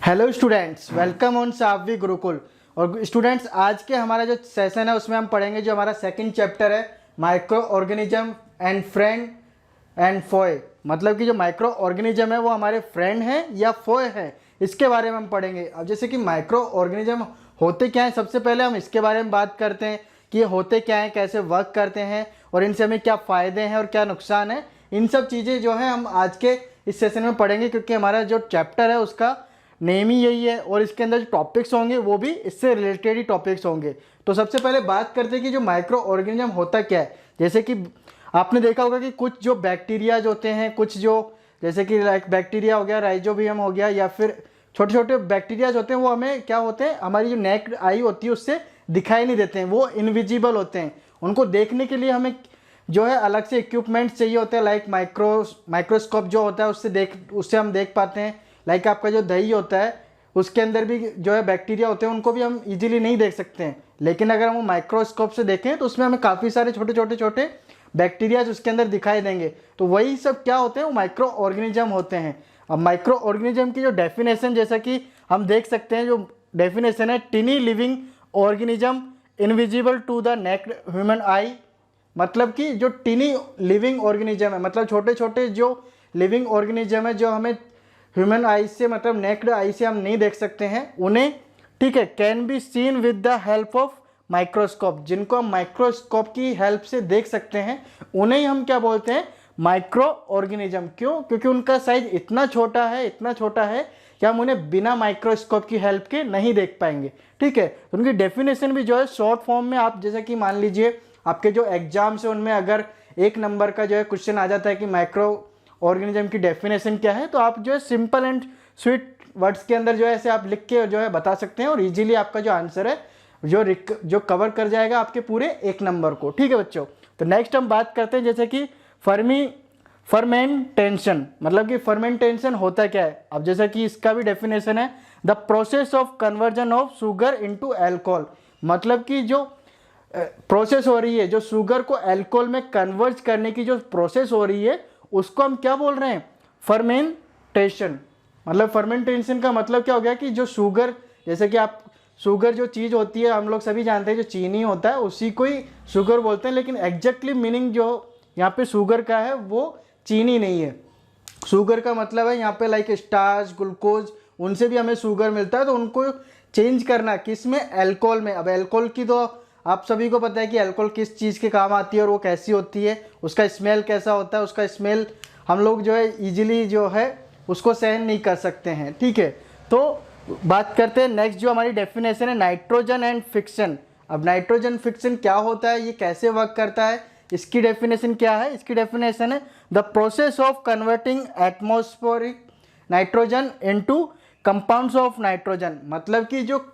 Hello students, welcome on साववी गुरुकुल। और students, आज के हमारा जो सेशन है उसमें हम पढ़ेंगे जो हमारा सेकंड चैप्टर है micro organism and friend and foe. मतलब कि जो माइक्रो ऑर्गेनिज्म है वो हमारे फ्रेंड हैं या फोए हैं, इसके बारे में हम पढ़ेंगे। अब जैसे कि माइक्रो ऑर्गेनिज्म होते क्या हैं, सबसे पहले हम इसके बारे में बात करते हैं कि ये होते क्या हैं, कैसे वर्क करते हैं और इनसे हमें क्या फ़ायदे हैं और क्या नुकसान है। इन सब चीज़ें जो है हम आज के इस सेशन में पढ़ेंगे, क्योंकि हमारा जो चैप्टर है उसका नेम ही यही है और इसके अंदर जो टॉपिक्स होंगे वो भी इससे रिलेटेड ही टॉपिक्स होंगे। तो सबसे पहले बात करते हैं कि जो माइक्रो ऑर्गेनिज्म होता क्या है। जैसे कि आपने देखा होगा कि कुछ जो बैक्टीरिया होते हैं, कुछ जो जैसे कि लाइक बैक्टीरिया हो गया, राइजोबियम हो गया, या फिर छोटे छोटे बैक्टीरियाज होते हैं, वो हमें क्या होते हैं, हमारी जो नेक्ड आई होती है उससे दिखाई नहीं देते हैं, वो इनविजिबल होते हैं। उनको देखने के लिए हमें जो है अलग से इक्विपमेंट चाहिए होते हैं, लाइक माइक्रोस्कोप जो होता है उससे हम देख पाते हैं। लाइक आपका जो दही होता है उसके अंदर भी जो है बैक्टीरिया होते हैं, उनको भी हम इजीली नहीं देख सकते हैं, लेकिन अगर हम माइक्रोस्कोप से देखें तो उसमें हमें काफ़ी सारे छोटे बैक्टीरिया उसके अंदर दिखाई देंगे। तो वही सब क्या होते हैं, वो माइक्रो ऑर्गेनिज्म होते हैं। अब माइक्रो ऑर्गेनिज्म की जो डेफिनेशन, जैसा कि हम देख सकते हैं, जो डेफिनेशन है, tiny living organism invisible to the naked human eye. मतलब कि जो टिनी लिविंग ऑर्गेनिज्म है, मतलब छोटे छोटे जो लिविंग ऑर्गेनिज्म है जो हमें ह्यूमन आई से, मतलब नेक्ड आई से हम नहीं देख सकते हैं उन्हें, ठीक है, can be seen with the help of microscope. जिनको हम माइक्रोस्कोप की हेल्प से देख सकते हैं उन्हें हम क्या बोलते हैं, माइक्रो ऑर्गेनिज्म। क्यों? क्योंकि उनका साइज इतना छोटा है कि हम उन्हें बिना माइक्रोस्कोप की हेल्प के नहीं देख पाएंगे। ठीक है, तो उनकी डेफिनेशन भी जो है शॉर्ट फॉर्म में, आप जैसे कि मान लीजिए आपके जो एग्जाम्स है उनमें अगर 1 नंबर का जो है क्वेश्चन आ जाता है कि माइक्रो ऑर्गेनिज्म की डेफिनेशन क्या है, तो आप जो है सिंपल एंड स्वीट वर्ड्स के अंदर जो है ऐसे आप लिख के जो है बता सकते हैं और इजीली आपका जो आंसर है जो कवर कर जाएगा आपके पूरे 1 नंबर को। ठीक है बच्चों, तो नेक्स्ट हम बात करते हैं जैसे कि फर्मेंटेशन। मतलब कि फर्मेंटेशन होता क्या है। अब जैसा कि इसका भी डेफिनेशन है, the process of conversion of sugar into alcohol. मतलब कि जो प्रोसेस हो रही है, जो शुगर को अल्कोहल में कन्वर्ज करने की जो प्रोसेस हो रही है, उसको हम क्या बोल रहे हैं, फर्मेंटेशन। मतलब फर्मेंटेशन का मतलब क्या हो गया कि जो शुगर, जैसे कि आप शुगर जो चीज़ होती है हम लोग सभी जानते हैं, जो चीनी होता है उसी को ही शुगर बोलते हैं, लेकिन एग्जैक्टली मीनिंग जो यहाँ पे शुगर का है वो चीनी नहीं है। शुगर का मतलब है यहाँ पे लाइक स्टार्च, ग्लूकोज, उनसे भी हमें शुगर मिलता है। तो उनको चेंज करना किस में, अल्कोहल में। अब अल्कोहल की तो आप सभी को पता है कि अल्कोहल किस चीज़ के काम आती है और वो कैसी होती है, उसका स्मेल कैसा होता है। उसका स्मेल हम लोग जो है इजीली जो है उसको सहन नहीं कर सकते हैं। ठीक है, तो बात करते हैं नेक्स्ट जो हमारी डेफिनेशन है, नाइट्रोजन एंड फिक्शन। अब नाइट्रोजन फिक्शन क्या होता है, ये कैसे वर्क करता है, इसकी डेफिनेशन क्या है। इसकी डेफिनेशन है, the process of converting atmospheric nitrogen into compounds of nitrogen. मतलब कि जो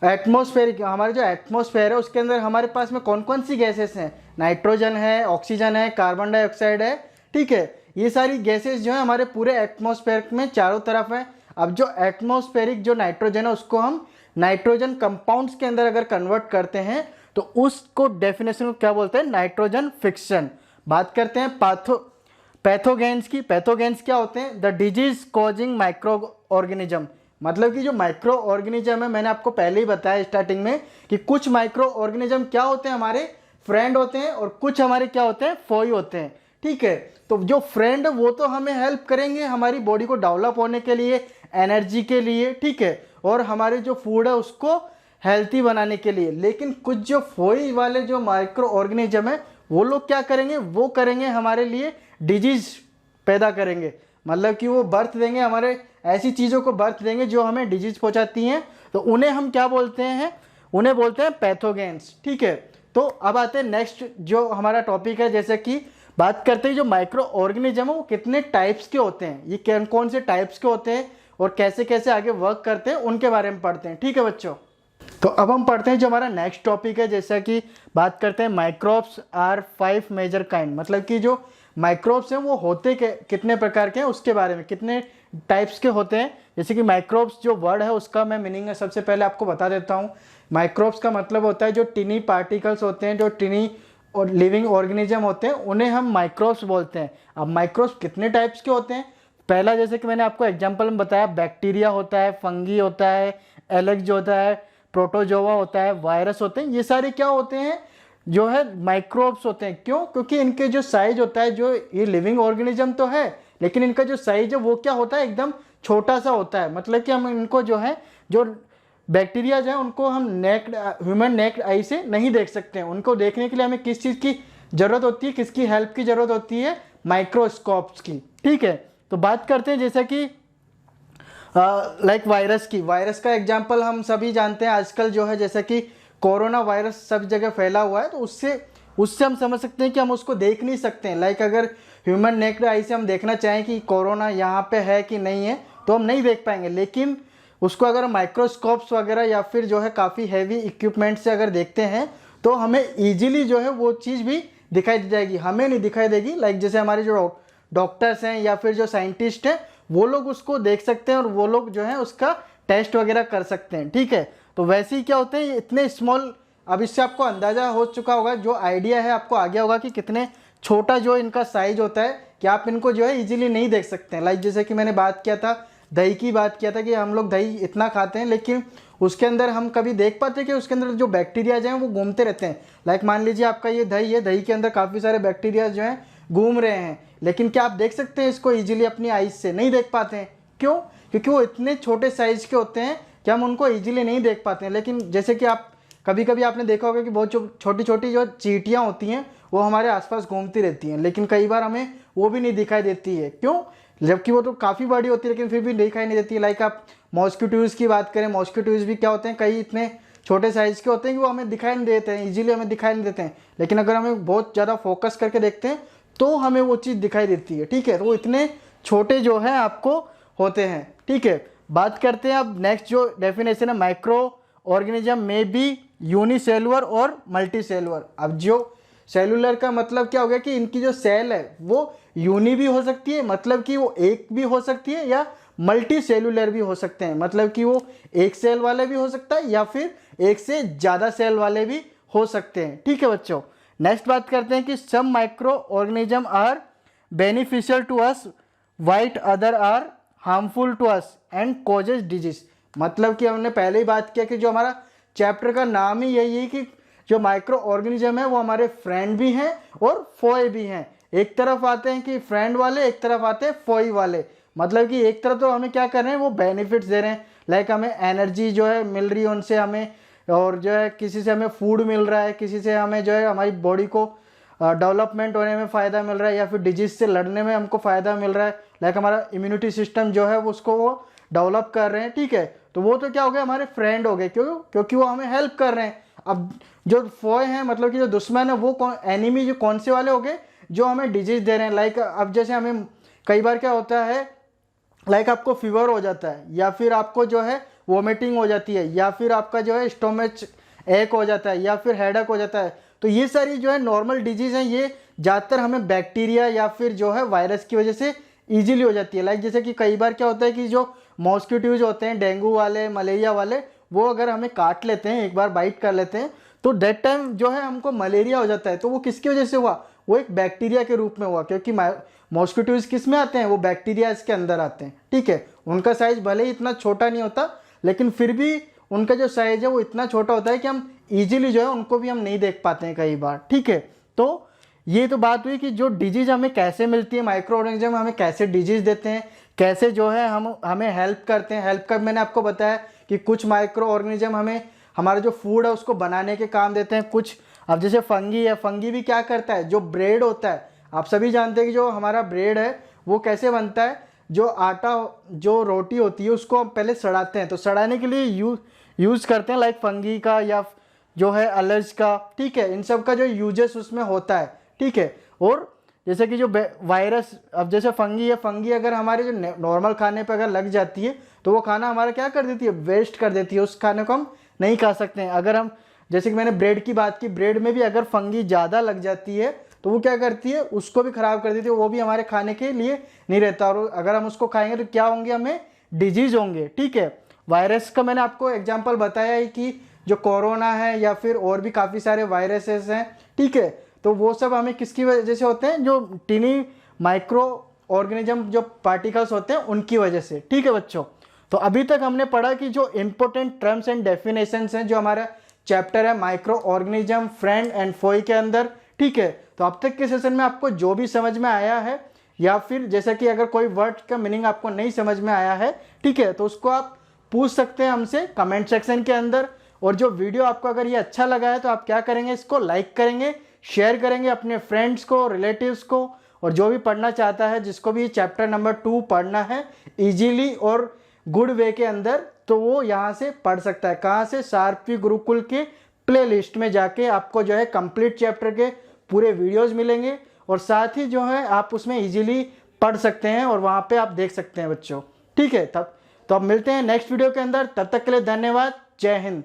एटमॉस्फेरिक, हमारे जो एटमॉस्फेयर है उसके अंदर हमारे पास में कौन कौन सी गैसेस हैं, नाइट्रोजन है, ऑक्सीजन है, कार्बन डाइऑक्साइड है। ठीक है, ये सारी गैसेस जो है हमारे पूरे एटमॉस्फेयर में चारों तरफ है। अब जो एटमॉस्फेरिक जो नाइट्रोजन है उसको हम नाइट्रोजन कंपाउंड्स के अंदर अगर कन्वर्ट करते हैं तो उसको डेफिनेशन को क्या बोलते हैं, नाइट्रोजन फिक्शन। बात करते हैं पैथोगेन्स की। पैथोगेन्स क्या होते हैं, the disease causing micro organism. मतलब कि जो माइक्रो ऑर्गेनिज्म है, मैंने आपको पहले ही बताया स्टार्टिंग में कि कुछ माइक्रो ऑर्गेनिज्म क्या होते हैं, हमारे फ्रेंड होते हैं, और कुछ हमारे क्या होते हैं, फोई होते हैं। ठीक है, तो जो फ्रेंड वो तो हमें हेल्प करेंगे हमारी बॉडी को डेवलप होने के लिए, एनर्जी के लिए, ठीक है, और हमारे जो फूड है उसको हेल्थी बनाने के लिए। लेकिन कुछ जो फोई वाले जो माइक्रो ऑर्गेनिज्म है वो लोग क्या करेंगे, वो करेंगे हमारे लिए डिजीज पैदा करेंगे। मतलब कि वो बर्थ देंगे, हमारे ऐसी चीज़ों को बर्थ देंगे जो हमें डिजीज पहुंचाती हैं। तो उन्हें हम क्या बोलते हैं, उन्हें बोलते हैं पैथोगेन्स। ठीक है, तो अब आते हैं नेक्स्ट जो हमारा टॉपिक है, जैसे कि बात करते हैं जो माइक्रो ऑर्गेनिज्म है वो कितने टाइप्स के होते हैं, ये कौन कौन से टाइप्स के होते हैं और कैसे कैसे आगे वर्क करते हैं, उनके बारे में पढ़ते हैं। ठीक है बच्चों, तो अब हम पढ़ते हैं जो हमारा नेक्स्ट टॉपिक है, जैसा कि बात करते हैं माइक्रोब्स आर 5 मेजर काइंड। मतलब कि जो माइक्रोब्स हैं वो होते कितने प्रकार के हैं, उसके बारे में, कितने टाइप्स के होते हैं। जैसे कि माइक्रोब्स जो वर्ड है उसका मैं मीनिंग सबसे पहले आपको बता देता हूँ। माइक्रोब्स का मतलब होता है जो टिनी पार्टिकल्स होते हैं, जो टिनी और लिविंग ऑर्गेनिज्म होते हैं, उन्हें हम माइक्रोब्स बोलते हैं। अब माइक्रोब्स कितने टाइप्स के होते हैं, पहला जैसे कि मैंने आपको एग्जांपल में बताया, बैक्टीरिया होता है, फंगी होता है, एलेक्स होता है, प्रोटोजोआ होता है, वायरस होते हैं। ये सारे क्या होते हैं, जो है माइक्रोब्स होते हैं। क्यों? क्योंकि इनके जो साइज होता है, जो ये लिविंग ऑर्गेनिज्म तो है लेकिन इनका जो साइज है वो क्या होता है, एकदम छोटा सा होता है। मतलब कि हम इनको जो है, जो बैक्टीरिया जो है उनको हम नेक्ड ह्यूमन नेक्ड आई से नहीं देख सकते हैं। उनको देखने के लिए हमें किस चीज़ की ज़रूरत होती है, किसकी हेल्प की ज़रूरत होती है, माइक्रोस्कोप्स की। ठीक है, तो बात करते हैं जैसा कि लाइक वायरस की। वायरस का एग्जांपल हम सभी जानते हैं आजकल जो है, जैसा कि कोरोना वायरस सब जगह फैला हुआ है, तो उससे हम समझ सकते हैं कि हम उसको देख नहीं सकते हैं। लाइक अगर ह्यूमन नेक्ड आई से हम देखना चाहें कि कोरोना यहाँ पे है कि नहीं है, तो हम नहीं देख पाएंगे। लेकिन उसको अगर माइक्रोस्कोप्स वगैरह या फिर जो है काफ़ी हैवी इक्विपमेंट से अगर देखते हैं तो हमें ईजिली जो है वो चीज़ भी दिखाई दे जाएगी, हमें नहीं दिखाई देगी। लाइक जैसे हमारे जो डॉक्टर्स हैं या फिर जो साइंटिस्ट हैं वो लोग उसको देख सकते हैं और वो लोग जो है उसका टेस्ट वगैरह कर सकते हैं। ठीक है, तो वैसे ही क्या होते हैं इतने स्मॉल, अब इससे आपको अंदाज़ा हो चुका होगा, जो आइडिया है आपको आ गया होगा कि कितने छोटा जो इनका साइज होता है कि आप इनको जो है इजीली नहीं देख सकते हैं। लाइक जैसे कि मैंने बात किया था, दही की बात किया था कि हम लोग दही इतना खाते हैं लेकिन उसके अंदर हम कभी देख पाते हैं कि उसके अंदर जो बैक्टीरिया जो हैं वो घूमते रहते हैं। लाइक मान लीजिए आपका ये दही है, दही के अंदर काफ़ी सारे बैक्टीरिया जो हैं घूम रहे हैं, लेकिन क्या आप देख सकते हैं इसको ईजिली अपनी आइज से? नहीं देख पाते हैं। क्यों? क्योंकि वो इतने छोटे साइज के होते हैं कि हम उनको ईजिली नहीं देख पाते हैं। लेकिन जैसे कि आप कभी कभी आपने देखा होगा कि बहुत छोटी छोटी जो चींटियाँ होती हैं वो हमारे आसपास घूमती रहती हैं, लेकिन कई बार हमें वो भी नहीं दिखाई देती है। क्यों? जबकि वो तो काफ़ी बड़ी होती है लेकिन फिर भी दिखाई नहीं देती है। लाइक आप मॉस्किटोज़ की बात करें, मॉस्किटोज़ भी क्या होते हैं, कई इतने छोटे साइज़ के होते हैं कि वो हमें दिखाई नहीं देते हैं, इजीली हमें दिखाई नहीं देते हैं। लेकिन अगर हमें बहुत ज़्यादा फोकस करके देखते हैं तो हमें वो चीज़ दिखाई देती है। ठीक है, तो वो इतने छोटे जो है आपको होते हैं। ठीक है, बात करते हैं अब नेक्स्ट जो डेफिनेशन है, माइक्रो ऑर्गेनिज्म में बी यूनिसेलुलर और मल्टी सेलुलर। अब जो सेलुलर का मतलब क्या हो गया कि इनकी जो सेल है वो यूनि भी हो सकती है, मतलब कि वो एक भी हो सकती है, या मल्टी सेलुलर भी हो सकते हैं, मतलब कि वो एक सेल वाले भी हो सकता है या फिर एक से ज़्यादा सेल वाले भी हो सकते हैं। ठीक है बच्चों, नेक्स्ट बात करते हैं कि some micro organism are beneficial to us while other are harmful to us and causes disease. मतलब कि हमने पहले ही बात किया कि जो हमारा चैप्टर का नाम ही यही है कि जो माइक्रो ऑर्गेनिज्म है वो हमारे फ्रेंड भी हैं और फोए भी हैं। एक तरफ आते हैं कि फ्रेंड वाले, एक तरफ आते हैं फोई वाले। मतलब कि एक तरफ तो हमें क्या कर रहे हैं, वो बेनिफिट्स दे रहे हैं, लाइक हमें एनर्जी जो है मिल रही है उनसे हमें, और जो है किसी से हमें फूड मिल रहा है, किसी से हमें जो है हमारी बॉडी को डेवलपमेंट होने में फ़ायदा मिल रहा है, या फिर डिजीज़ से लड़ने में हमको फ़ायदा मिल रहा है। लाइक हमारा इम्यूनिटी सिस्टम जो है उसको वो डेवलप कर रहे हैं। ठीक है, तो वो तो क्या हो गया, हमारे फ्रेंड हो गए। क्यों? क्योंकि वो हमें हेल्प कर रहे हैं। अब जो फोए हैं, मतलब कि जो दुश्मन है, वो एनिमी जो कौन से वाले हो गए, जो हमें डिजीज़ दे रहे हैं। लाइक अब जैसे हमें कई बार क्या होता है, लाइक आपको फीवर हो जाता है, या फिर आपको जो है वोमिटिंग हो जाती है, या फिर आपका जो है स्टोमच एक हो जाता है, या फिर हेडेक हो जाता है। तो ये सारी जो है नॉर्मल डिजीज़ हैं, ये ज़्यादातर हमें बैक्टीरिया या फिर जो है वायरस की वजह से ईजिली हो जाती है। लाइक जैसे कि कई बार क्या होता है कि जो मॉस्किटोज होते हैं, डेंगू वाले, मलेरिया वाले, वो अगर हमें काट लेते हैं, एक बार बाइट कर लेते हैं, तो दैट टाइम जो है हमको मलेरिया हो जाता है। तो वो किसकी वजह से हुआ? वो एक बैक्टीरिया के रूप में हुआ, क्योंकि मॉस्किटोज किस में आते हैं, वो बैक्टीरिया के अंदर आते हैं। ठीक है, उनका साइज भले ही इतना छोटा नहीं होता, लेकिन फिर भी उनका जो साइज है वो इतना छोटा होता है कि हम इजीली जो है उनको भी हम नहीं देख पाते हैं कई बार। ठीक है, तो ये तो बात हुई कि जो डिजीज़ हमें कैसे मिलती है, माइक्रो ऑर्गेनिज्म हमें कैसे डिजीज़ देते हैं, कैसे जो है हमें हेल्प करते हैं। हेल्प कर मैंने आपको बताया कि कुछ माइक्रो ऑर्गेनिज्म हमें हमारा जो फूड है उसको बनाने के काम देते हैं। कुछ अब जैसे फंगी है, फंगी भी क्या करता है, जो ब्रेड होता है, आप सभी जानते हैं कि जो हमारा ब्रेड है वो कैसे बनता है, जो आटा, जो रोटी होती है उसको हम पहले सड़ाते हैं, तो सड़ाने के लिए यूज़ करते हैं लाइक फंगी का या जो है अलर्ज का। ठीक है, इन सब का जो यूजेस उसमें होता है। ठीक है, और जैसे कि जो वायरस, अब जैसे फंगी है, फंगी अगर हमारे जो नॉर्मल खाने पे अगर लग जाती है तो वो खाना हमारा क्या कर देती है, वेस्ट कर देती है, उस खाने को हम नहीं खा सकते हैं। अगर हम, जैसे कि मैंने ब्रेड की बात की, ब्रेड में भी अगर फंगी ज़्यादा लग जाती है तो वो क्या करती है, उसको भी ख़राब कर देती है, वो भी हमारे खाने के लिए नहीं रहता, और अगर हम उसको खाएंगे तो क्या होंगे, हमें डिजीज़ होंगे। ठीक है, वायरस का मैंने आपको एग्जाम्पल बताया है कि जो कोरोना है या फिर और भी काफ़ी सारे वायरसेस हैं। ठीक है, तो वो सब हमें किसकी वजह से होते हैं, जो टीनी माइक्रो ऑर्गेनिज्म जो पार्टिकल्स होते हैं उनकी वजह से। ठीक है बच्चों, तो अभी तक हमने पढ़ा कि जो इंपॉर्टेंट टर्म्स एंड डेफिनेशंस हैं जो हमारा चैप्टर है micro organism friend and Foy के अंदर। ठीक है, तो अब तक के सेशन में आपको जो भी समझ में आया है, या फिर जैसे कि अगर कोई वर्ड का मीनिंग आपको नहीं समझ में आया है, ठीक है, तो उसको आप पूछ सकते हैं हमसे कमेंट सेक्शन के अंदर। और जो वीडियो आपको अगर ये अच्छा लगा है तो आप क्या करेंगे, इसको लाइक करेंगे, शेयर करेंगे अपने फ्रेंड्स को, रिलेटिव्स को, और जो भी पढ़ना चाहता है, जिसको भी चैप्टर नंबर 2 पढ़ना है इजीली और गुड वे के अंदर, तो वो यहाँ से पढ़ सकता है। कहाँ से? सारपी गुरुकुल के प्लेलिस्ट में जाके आपको जो है कंप्लीट चैप्टर के पूरे वीडियोस मिलेंगे, और साथ ही जो है आप उसमें इजीली पढ़ सकते हैं और वहाँ पे आप देख सकते हैं बच्चों। ठीक है, तब तो अब मिलते हैं नेक्स्ट वीडियो के अंदर, तब तक के लिए धन्यवाद। जय हिंद।